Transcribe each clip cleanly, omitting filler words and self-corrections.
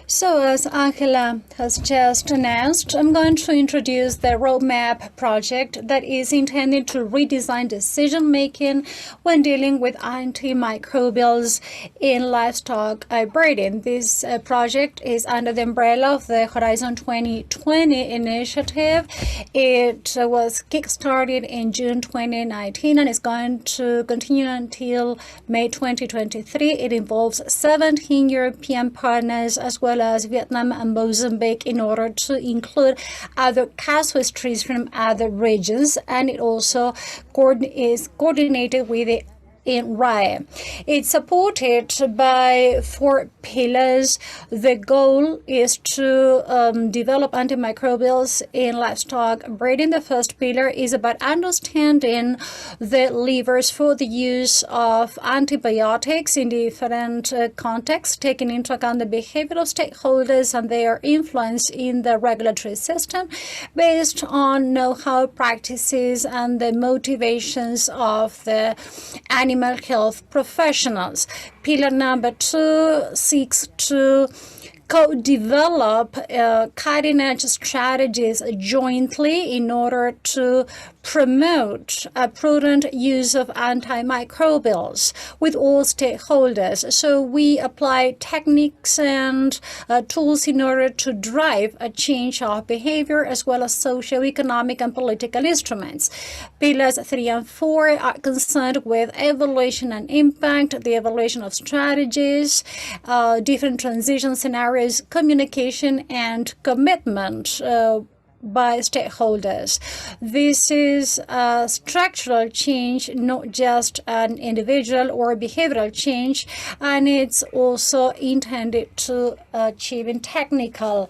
So, as Angela has just announced, I'm going to introduce the roadmap project that is intended to redesign decision-making when dealing with antimicrobials in livestock breeding. This project is under the umbrella of the Horizon 2020 initiative. It was kickstarted in June 2019 and is going to continue until May 2023. It involves 17 European partners as well as Vietnam and Mozambique in order to include other casuistries from other regions, and it also is coordinated with the in RAE. It's supported by 4 pillars. The goal is to develop antimicrobials in livestock breeding. The first pillar is about understanding the levers for the use of antibiotics in different contexts, taking into account the behavior of stakeholders and their influence in the regulatory system based on know-how practices and the motivations of the animal health professionals. Pillar number 2 seeks to co-develop cutting-edge strategies jointly in order to promote a prudent use of antimicrobials with all stakeholders. So we apply techniques and tools in order to drive a change of behavior as well as socioeconomic and political instruments. Pillars 3 and 4 are concerned with evaluation and impact, the evaluation of strategies, different transition scenarios, communication, and commitment by stakeholders. This is a structural change, not just an individual or behavioral change, and it's also intended to achieving technical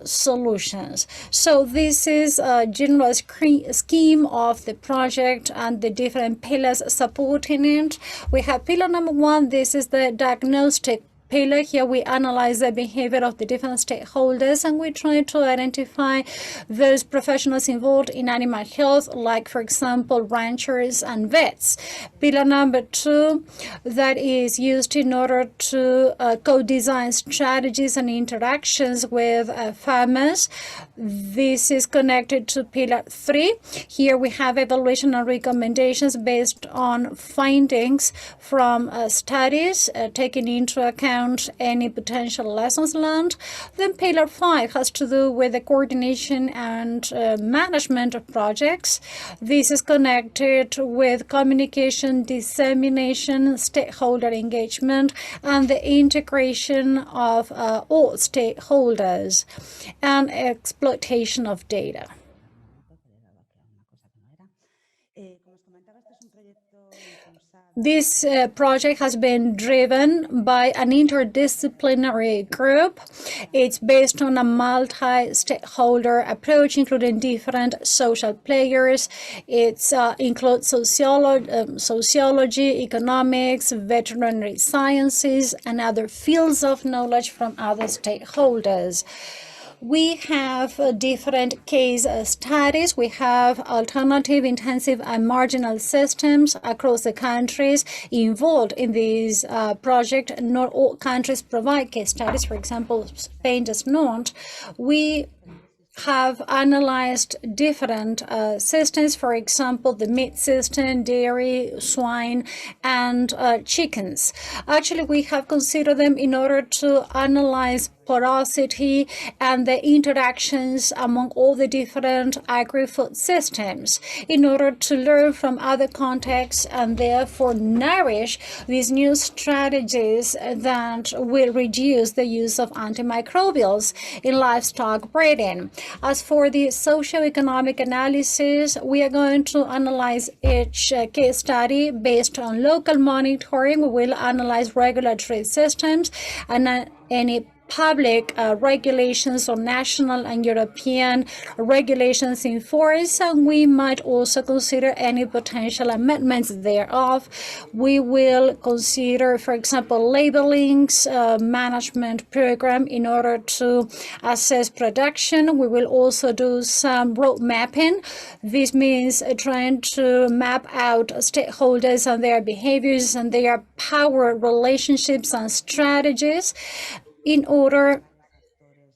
solutions. So this is a general scheme of the project and the different pillars supporting it. We have pillar number 1. This is the diagnostic pillar. Here we analyze the behavior of the different stakeholders and we try to identify those professionals involved in animal health, like, for example, ranchers and vets. Pillar number 2, that is used in order to co-design strategies and interactions with farmers. This is connected to pillar 3. Here we have evaluation and recommendations based on findings from studies, taking into account any potential lessons learned. Then pillar 5 has to do with the coordination and management of projects. This is connected with communication, dissemination, stakeholder engagement, and the integration of all stakeholders and exploitation of data. This project has been driven by an interdisciplinary group. It's based on a multi-stakeholder approach, including different social players. It includes sociology, economics, veterinary sciences, and other fields of knowledge from other stakeholders. We have different case studies. We have alternative, intensive, and marginal systems across the countries involved in this project. Not all countries provide case studies. For example, Spain does not. We have analyzed different systems, for example, the meat system, dairy, swine, and chickens. Actually, we have considered them in order to analyze porosity and the interactions among all the different agri-food systems in order to learn from other contexts and therefore nourish these new strategies that will reduce the use of antimicrobials in livestock breeding. As for the socioeconomic analysis, we are going to analyze each case study based on local monitoring. We will analyze regulatory systems and any public regulations or national and European regulations in force, and we might also consider any potential amendments thereof. We will consider, for example, labeling's management program in order to assess production. We will also do some road mapping. This means trying to map out stakeholders and their behaviors and their power relationships and strategies. in order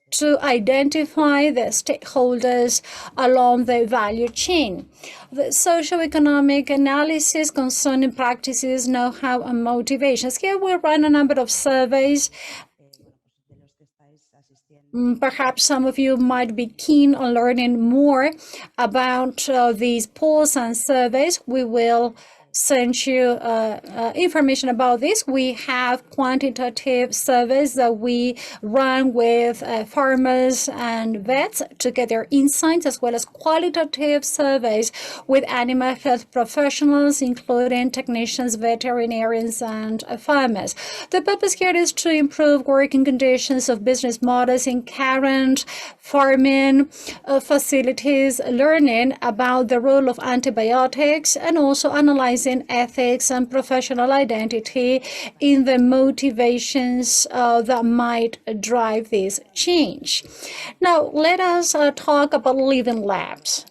to identify the stakeholders along the value chain. The socioeconomic analysis concerning practices, know-how, and motivations. Here we run a number of surveys. Perhaps some of you might be keen on learning more about these polls and surveys. We will send you information about this. We have quantitative surveys that we run with farmers and vets to get their insights, as well as qualitative surveys with animal health professionals, including technicians, veterinarians, and farmers. The purpose here is to improve working conditions of business models in current farming facilities, learning about the role of antibiotics, and also analyzing ethics and professional identity in the motivations that might drive this change. Now, let us talk about living labs.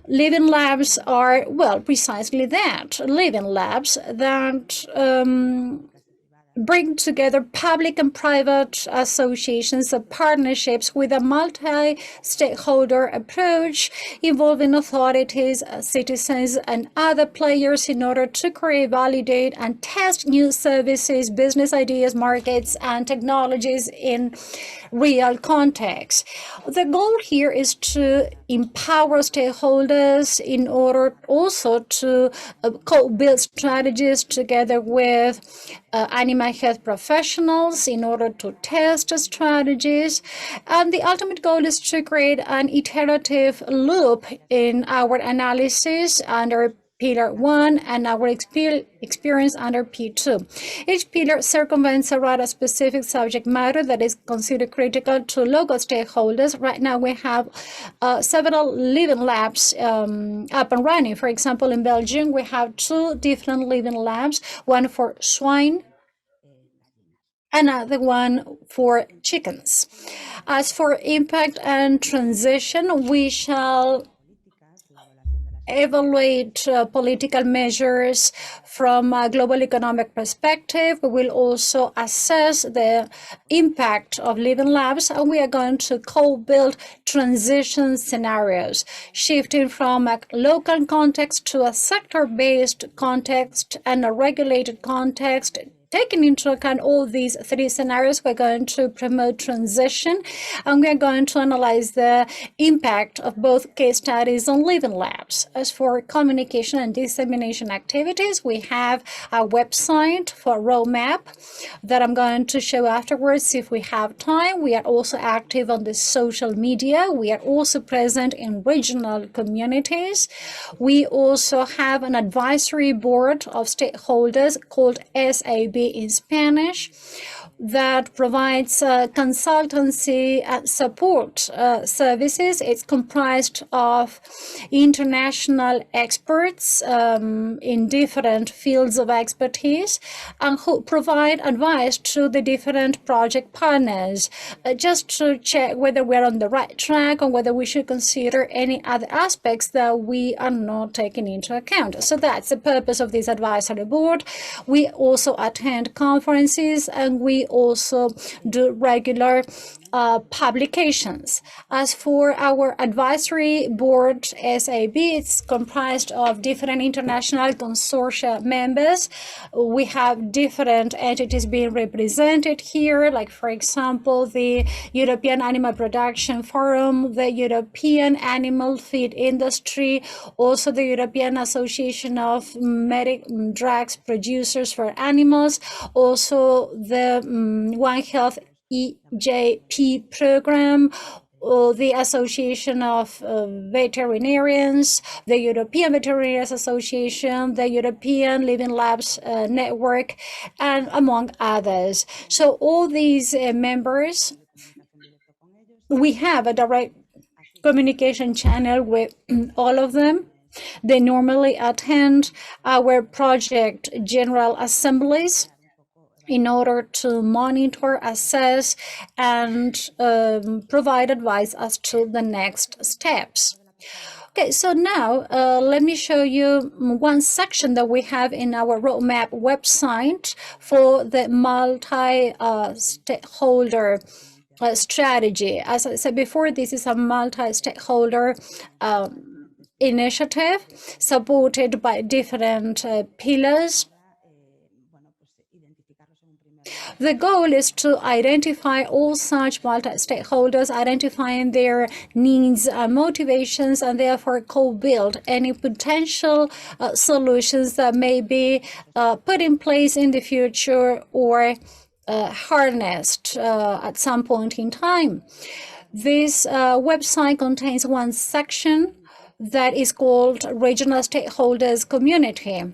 Living labs are, well, precisely that, living labs that bring together public and private associations and partnerships with a multi-stakeholder approach involving authorities, citizens, and other players in order to create, validate, and test new services, business ideas, markets, and technologies in real context. The goal here is to empower stakeholders in order also to co-build strategies together with animal health professionals in order to test strategies. And the ultimate goal is to create an iterative loop in our analysis under Pillar 1 and our experience under P2. Each pillar circumvents around a specific subject matter that is considered critical to local stakeholders. Right now we have several living labs up and running. For example, in Belgium, we have 2 different living labs, one for swine, another one for chickens. As for impact and transition, we shall evaluate political measures from a global economic perspective. We will also assess the impact of living labs, and we are going to co-build transition scenarios, shifting from a local context to a sector-based context and a regulated context. Taking into account all these 3 scenarios, we're going to promote transition, and we're going to analyze the impact of both case studies on living labs. As for communication and dissemination activities, we have a website for a roadmap that I'm going to show afterwards if we have time. We are also active on the social media. We are also present in regional communities. We also have an advisory board of stakeholders called SAB in Spanish that provides consultancy and support services. It's comprised of international experts in different fields of expertise and who provide advice to the different project partners just to check whether we're on the right track or whether we should consider any other aspects that we are not taking into account. So that's the purpose of this advisory board. We also attend conferences, and we also do regular publications. As for our advisory board, SAB, it's comprised of different international consortia members. We have different entities being represented here, like, for example, the European Animal Production Forum, the European Animal Feed Industry, also the European Association of Drugs Producers for Animals, also the One Health EJP program, the Association of Veterinarians, the European Veterinarians Association, the European Living Labs Network, and among others. So all these members, we have a direct communication channel with all of them. They normally attend our project general assemblies in order to monitor, assess, and provide advice as to the next steps. Okay, so now let me show you one section that we have in our roadmap website for the multi-stakeholder strategy. As I said before, this is a multi-stakeholder initiative supported by different pillars. The goal is to identify all such multi-stakeholders, identifying their needs and motivations, and therefore co-build any potential solutions that may be put in place in the future or harnessed at some point in time. This website contains one section that is called Regional Stakeholders Community.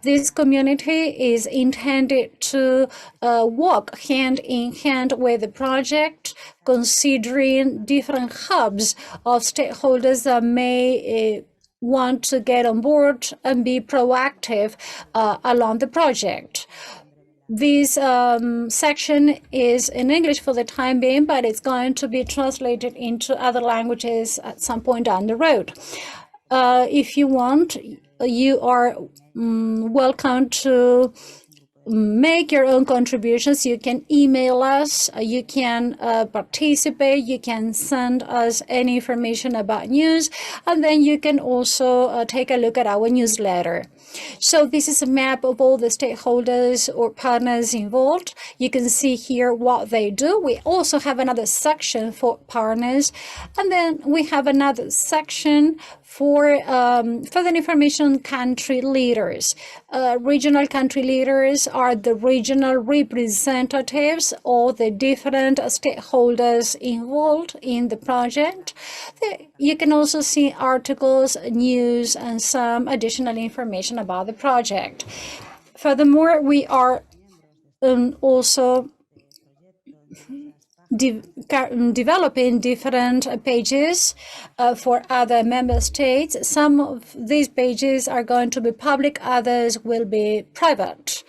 This community is intended to work hand in hand with the project, considering different hubs of stakeholders that may want to get on board and be proactive along the project. This section is in English for the time being, but it's going to be translated into other languages at some point down the road. If you want, you are welcome to make your own contributions. You can email us, you can participate, you can send us any information about news, and then you can also take a look at our newsletter. So this is a map of all the stakeholders or partners involved. You can see here what they do. We also have another section for partners, and then we have another section for further information on country leaders. Regional country leaders are the regional representatives or the different stakeholders involved in the project. You can also see articles, news, and some additional information about the project. Furthermore, we are also developing different pages for other member states. Some of these pages are going to be public, others will be private.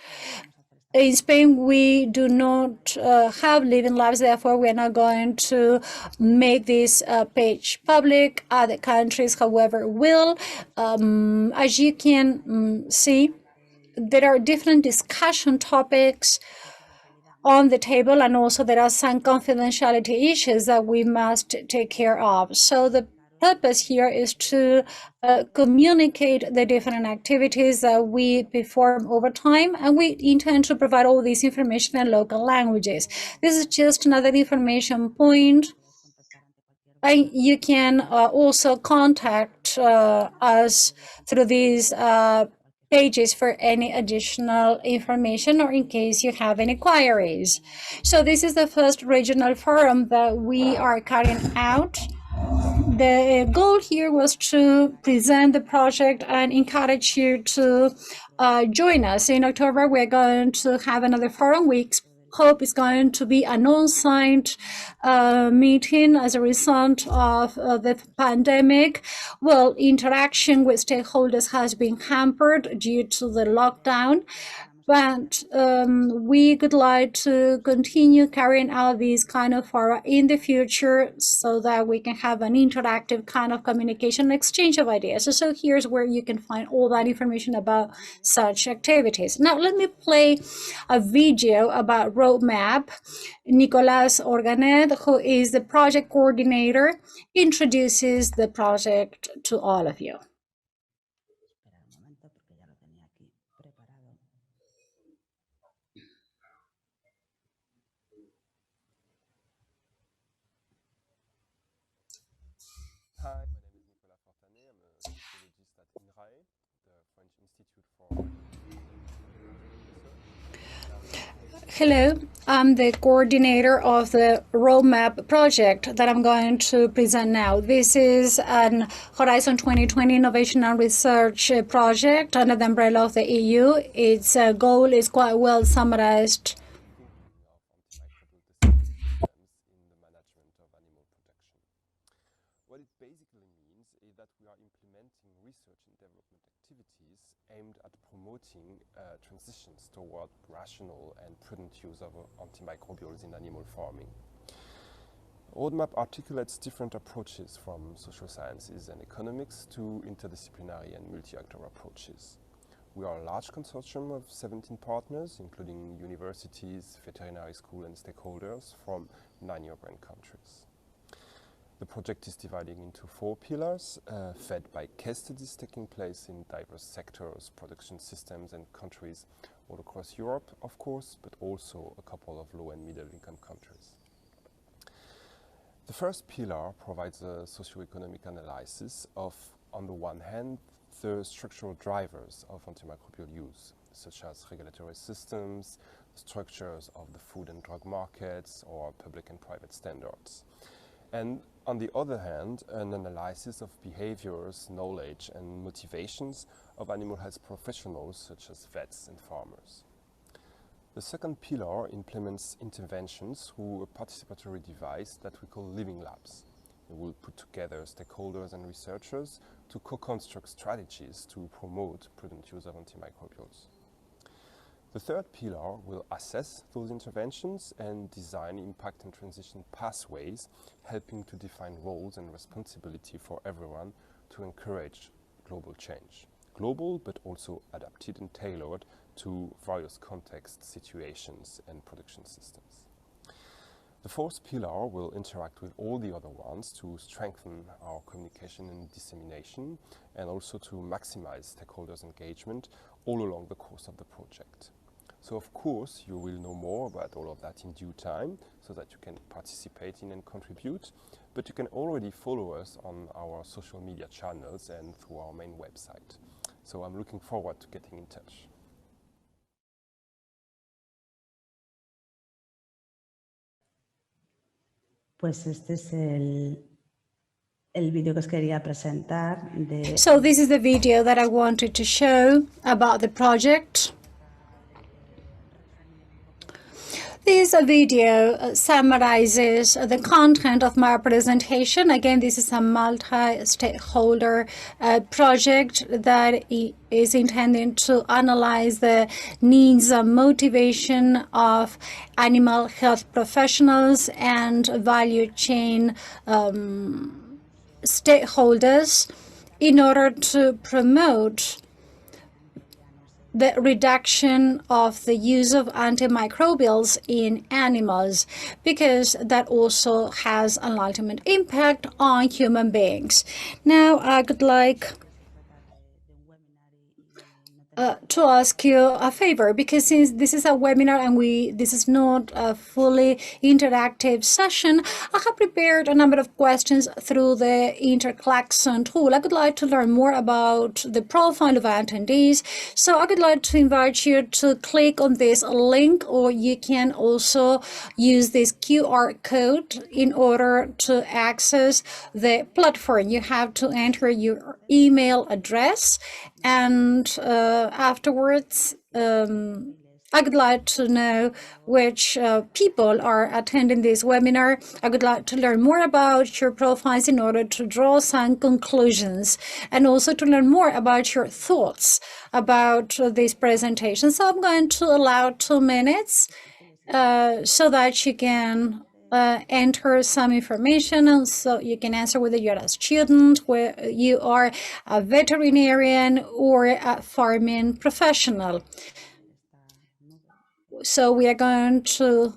In Spain, we do not have living labs, therefore we are not going to make this page public. Other countries, however, will. As you can see, there are different discussion topics on the table, and also there are some confidentiality issues that we must take care of. So the purpose here is to communicate the different activities that we perform over time, and we intend to provide all this information in local languages. This is just another information point. And you can also contact us through these pages for any additional information or in case you have any queries. So this is the first regional forum that we are carrying out. The goal here was to present the project and encourage you to join us. In October, we're going to have another forum. We hope it's going to be an on-site meeting as a result of the pandemic. Well, interaction with stakeholders has been hampered due to the lockdown, but we would like to continue carrying out these kind of fora in the future so that we can have an interactive kind of communication exchange of ideas. So here's where you can find all that information about such activities. Now let me play a video about roadmap. Nicolas Organet, who is the project coordinator, introduces the project to all of you. Hi, my name is Nicolas Fortanet. I'm a sociologist at INRAE, the French Institute for Hello, I'm the coordinator of the roadmap project that I'm going to present now. This is an Horizon 2020 Innovation and Research project under the umbrella of the EU. Its goal is quite well summarized in the management of animal production. What it basically means is that we are implementing research and development activities aimed at promoting transitions toward rational and prudent use of antimicrobials in animal farming. roadmap articulates different approaches from social sciences and economics to interdisciplinary and multi-actor approaches. We are a large consortium of 17 partners, including universities, veterinary school and stakeholders from 9 European countries. The project is divided into 4 pillars, fed by case studies taking place in diverse sectors, production systems and countries all across Europe, of course, but also a couple of low and middle income countries. The first pillar provides a socioeconomic analysis of, on the one hand, the structural drivers of antimicrobial use, such as regulatory systems, structures of the food and drug markets, or public and private standards. And on the other hand, an analysis of behaviors, knowledge and motivations of animal health professionals such as vets and farmers. The second pillar implements interventions through a participatory device that we call living labs. We will put together stakeholders and researchers to co-construct strategies to promote prudent use of antimicrobials. The third pillar will assess those interventions and design impact and transition pathways, helping to define roles and responsibility for everyone to encourage global change. Global, but also adapted and tailored to various contexts, situations, and production systems. The fourth pillar will interact with all the other ones to strengthen our communication and dissemination, and also to maximize stakeholders' engagement all along the course of the project. So of course you will know more about all of that in due time so that you can participate in and contribute, but you can already follow us on our social media channels and through our main website. So I'm looking forward to getting in touch. Pues este es el vídeo que os quería presentar. So this is the video that I wanted to show about the project. This video summarizes the content of my presentation. Again, this is a multi-stakeholder project that is intended to analyze the needs and motivation of animal health professionals and value chain stakeholders in order to promote the reduction of the use of antimicrobials in animals, because that also has an ultimate impact on human beings. Now, I would like to ask you a favor, because since this is a webinar and this is not a fully interactive session, I have prepared a number of questions through the Intercollection tool. I would like to learn more about the profile of attendees, so I would like to invite you to click on this link, or you can also use this QR code in order to access the platform. You have to enter your email address, and afterwards I would like to know which people are attending this webinar. I would like to learn more about your profiles in order to draw some conclusions, and also to learn more about your thoughts about this presentation. So I'm going to allow 2 minutes so that you can enter some information, and so you can answer whether you're a student, whether you are a veterinarian or a farming professional. So we are going to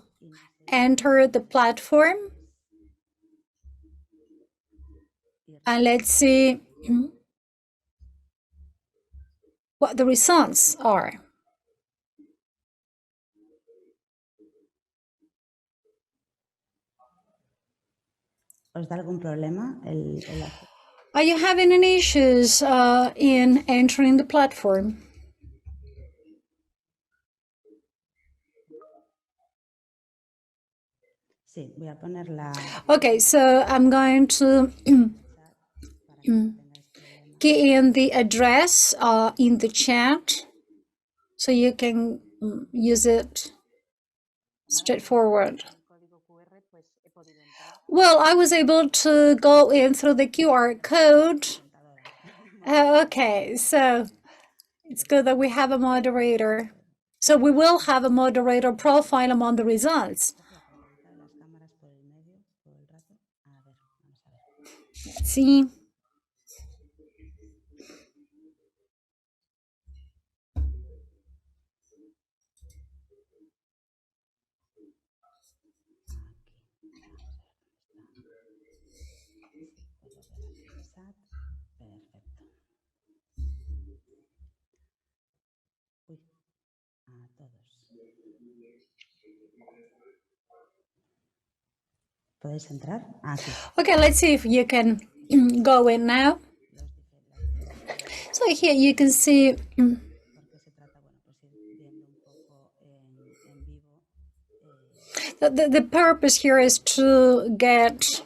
enter the platform, and let's see what the results are. ¿Os da algún problema Are you having any issues in entering the platform? Sí, voy a poner la... Okay, so I'm going to key in the address in the chat so you can use it straightforward. Well, I was able to go in through the QR code. Okay, so it's good that we have a moderator. So we will have a moderator profile among the results. See? Perfecto. Uy, a todos. ¿Podéis entrar? Aquí. Okay, let's see if you can go in now. So here you can see Porque se trata, bueno, pues ir viendo un poco en vivo the purpose here is to get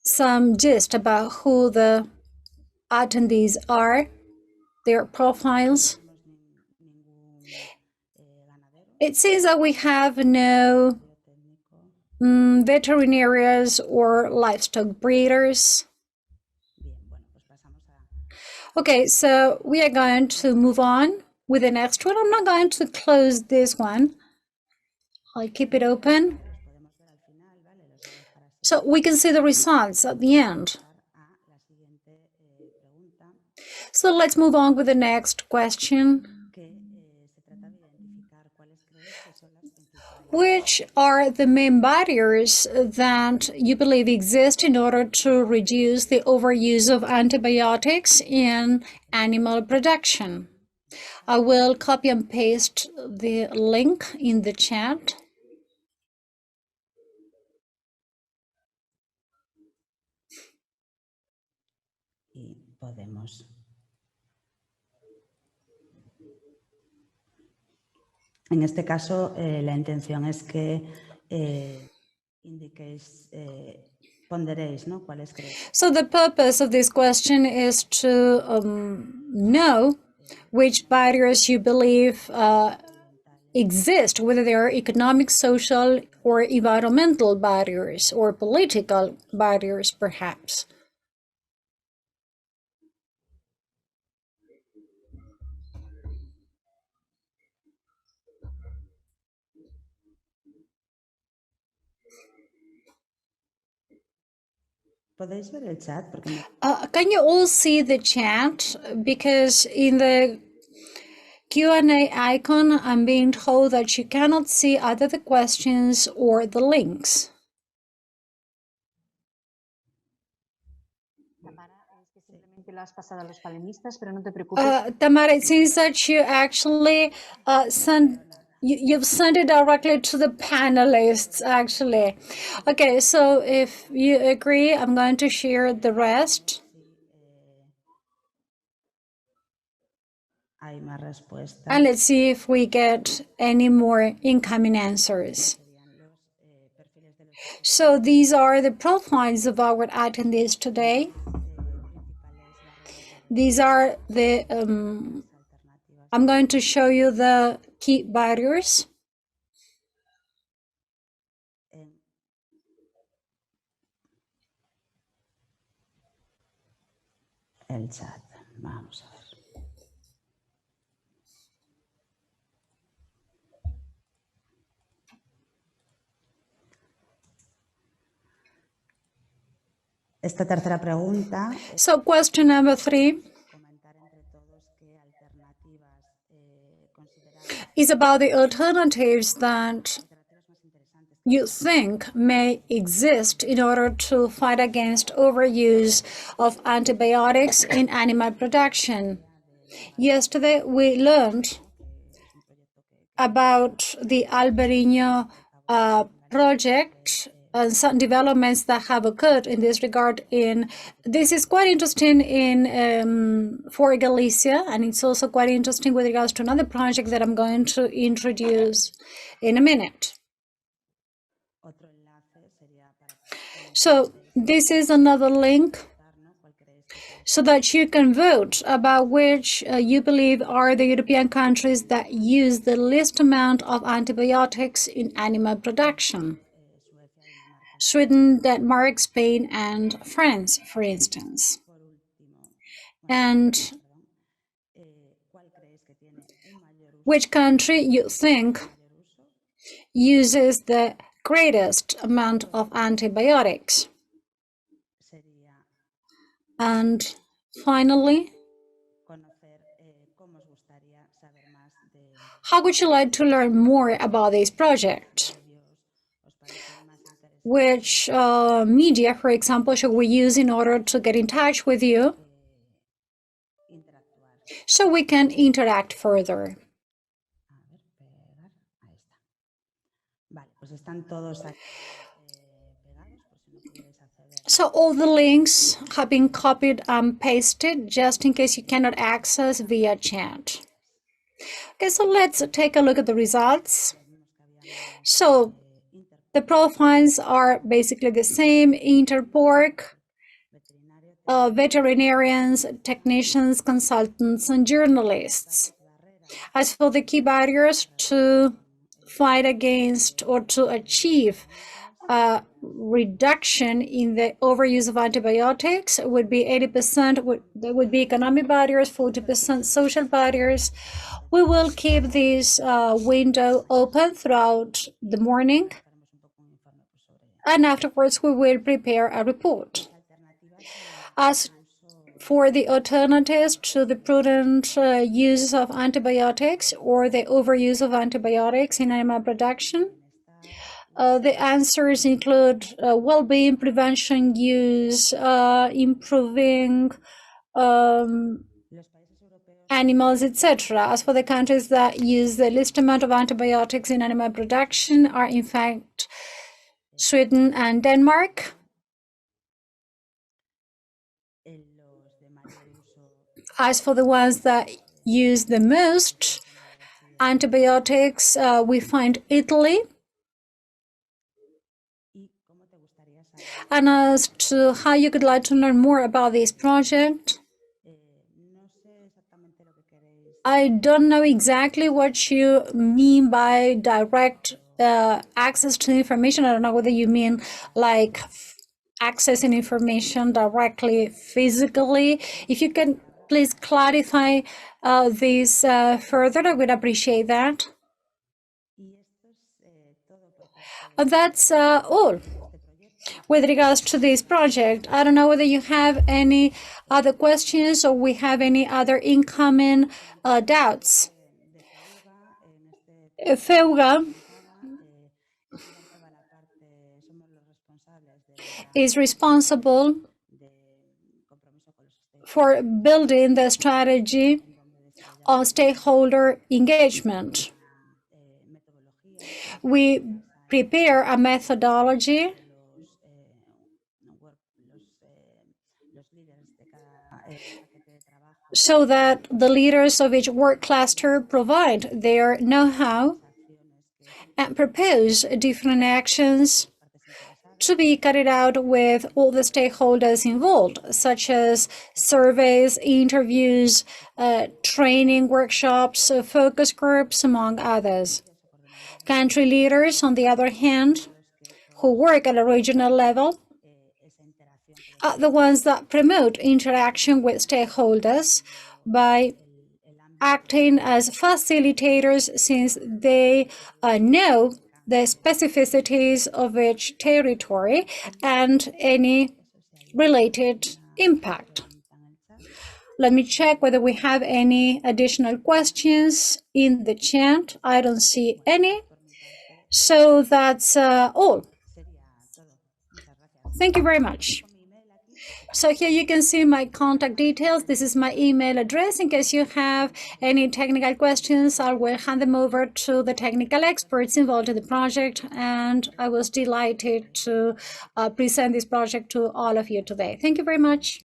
some gist about who the attendees are, their profiles. ningún ganadero, It seems that we have no técnico. veterinarians or livestock breeders. Bien, bueno, pues pasamos a Okay, so we are going to move on with the next one. I'm not going to close this one. I'll keep it open. los podemos ver al final, ¿vale? Los voy a dejar así. So we can see the results at the end. A la siguiente pregunta, So let's move on with the next question. que se trata de identificar cuáles creéis que son las principales. Which are the main barriers that you believe exist in order to reduce the overuse of antibiotics in animal production? I will copy and paste the link in the chat. Y podemos. En este caso, la intención es que indiquéis, ponderéis, ¿no? ¿Cuáles creéis? So the purpose of this question is to know which barriers you believe exist, whether they are economic, social, or environmental barriers, or political barriers, perhaps. ¿Podéis ver el chat? Porque Can you all see the chat? Because in the Q&A icon, I'm being told that you cannot see either the questions or the links. Tamara, it seems that you actually you've sent it directly to the panelists, actually. Okay, so if you agree, I'm going to share the rest. hay más respuestas. And let's see if we get any more incoming answers. So these are the profiles of our attendees today. These are the, I'm going to show you the key barriers. El chat, vamos a ver. Esta tercera pregunta. So question number 3 is about the alternatives that you think may exist in order to fight against overuse of antibiotics in animal production. Yesterday, we learned about the Albariño project and some developments that have occurred in this regard. This is quite interesting for Galicia, and it's also quite interesting with regards to another project that I'm going to introduce in a minute. So this is another link so that you can vote about which you believe are the European countries that use the least amount of antibiotics in animal production. Sweden, Denmark, Spain, and France, for instance. And which country you think uses the greatest amount of antibiotics? And finally, how would you like to learn more about this project? Which media, for example, should we use in order to get in touch with you so we can interact further? So all the links have been copied and pasted just in case you cannot access via chat. Okay, so let's take a look at the results. So the profiles are basically the same: interpork, veterinarians, technicians, consultants, and journalists. As for the key barriers to fight against or to achieve reduction in the overuse of antibiotics would be 80%, there would be economic barriers, 40% social barriers. We will keep this window open throughout the morning, and afterwards we will prepare a report. As for the alternatives to the prudent use of antibiotics or the overuse of antibiotics in animal production, the answers include well-being, prevention, use, improving animals, etc. As for the countries that use the least amount of antibiotics in animal production are in fact Sweden and Denmark. As for the ones that use the most antibiotics, we find Italy. And as to how you could like to learn more about this project, I don't know exactly what you mean by direct access to information. I don't know whether you mean like accessing information directly physically. If you can please clarify this further, I would appreciate that. That's all with regards to this project. I don't know whether you have any other questions or we have any other incoming doubts. Feuga is responsible for building the strategy on stakeholder engagement. We prepare a methodology so that the leaders of each work cluster provide their know-how and propose different actions to be carried out with all the stakeholders involved, such as surveys, interviews, training workshops, focus groups, among others. Country leaders, on the other hand, who work at a regional level, are the ones that promote interaction with stakeholders by acting as facilitators, since they know the specificities of each territory and any related impact. Let me check whether we have any additional questions in the chat. I don't see any. So that's all. Thank you very much. So here you can see my contact details. This is my email address. In case you have any technical questions, I will hand them over to the technical experts involved in the project. And I was delighted to present this project to all of you today. Thank you very much.